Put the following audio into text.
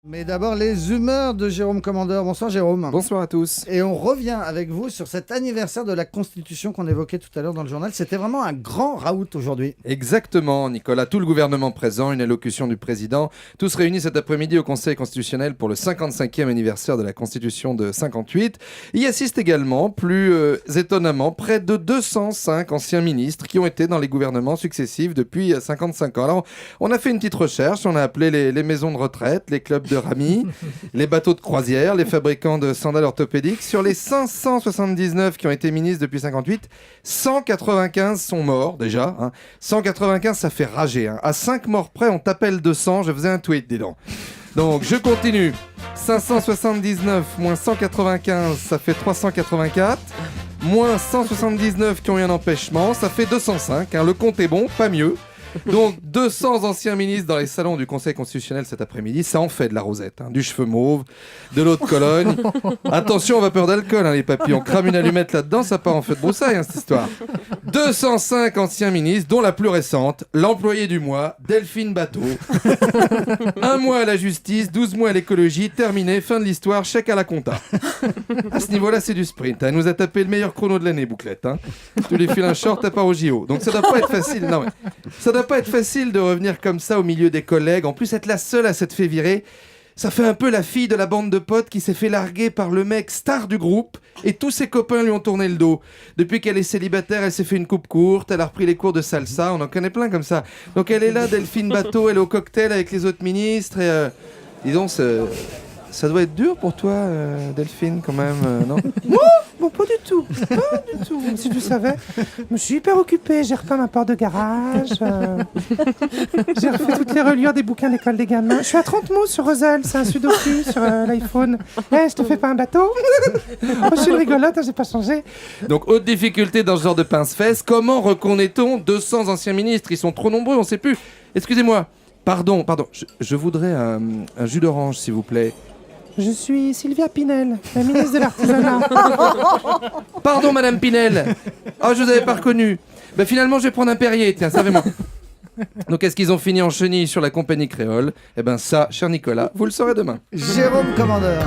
Mais d'abord, les humeurs de Jérôme Commandeur. Bonsoir Jérôme. Bonsoir à tous. Et on revient avec vous sur cet anniversaire de la Constitution qu'on évoquait tout à l'heure dans le journal. C'était vraiment un grand raout aujourd'hui. Exactement, Nicolas. Tout le gouvernement présent, une allocution du président. Tous réunis cet après-midi au Conseil constitutionnel pour le 55e anniversaire de la Constitution de 58. Y assistent également, plus étonnamment, près de 205 anciens ministres qui ont été dans les gouvernements successifs depuis 55 ans. Alors, on a fait une petite recherche. On a appelé les maisons de retraite, les clubs de Rami, les bateaux de croisière, les fabricants de sandales orthopédiques. Sur les 579 qui ont été ministres depuis 58, 195 sont morts déjà. 195, ça fait rager. À 5 morts près, on t'appelle 200. Je faisais un tweet, dis donc. Donc, je continue. 579 moins 195, ça fait 384. Moins 179 qui ont eu un empêchement, ça fait 205. Le compte est bon, pas mieux. Donc 200 anciens ministres dans les salons du Conseil constitutionnel cet après-midi, ça en fait de la rosette, du cheveu mauve, de l'eau de Cologne. Attention, vapeur d'alcool, les papillons. Crame une allumette là-dedans, ça part en feu de broussailles, cette histoire. 205 anciens ministres, dont la plus récente, l'employée du mois, Delphine Bateau. 1 mois à la justice, 12 mois à l'écologie, terminé, fin de l'histoire, chèque à la compta. À ce niveau-là, c'est du sprint. Elle nous a tapé le meilleur chrono de l'année, Bouclette. Tu lui files un short, t'as pas au JO. Donc ça doit pas être facile. Non, mais ça doit pas être facile de revenir comme ça au milieu des collègues. En plus, être la seule à s'être fait virer, ça fait un peu la fille de la bande de potes qui s'est fait larguer par le mec star du groupe et tous ses copains lui ont tourné le dos. Depuis qu'elle est célibataire, elle s'est fait une coupe courte, elle a repris les cours de salsa, on en connaît plein comme ça. Donc elle est là, Delphine Bateau, elle est au cocktail avec les autres ministres et dis donc, ça doit être dur pour toi, Delphine, quand même, non? Bon, pas du tout. Pas du tout. Si tu savais, je suis hyper occupée. J'ai repeint ma porte de garage. J'ai refait toutes les reliures des bouquins d'école des gamins. Je suis à 30 mots sur Roselle. C'est un sudoku sur l'iPhone. Je te fais pas un bateau? Je suis une rigolote, j'ai pas changé. Donc, haute difficulté dans ce genre de pince-fesses. Comment reconnaît-on 200 anciens ministres? Ils sont trop nombreux, on sait plus. Excusez-moi. Pardon. Je voudrais un jus d'orange, s'il vous plaît. Je suis Sylvia Pinel, la ministre de l'Artisanat. Pardon, Madame Pinel. Oh, je vous avais pas reconnu. Finalement, je vais prendre un Perrier, tiens, savez-moi. Donc, est-ce qu'ils ont fini en chenille sur la compagnie créole? Ça, cher Nicolas, vous le saurez demain. Jérôme Commandeur.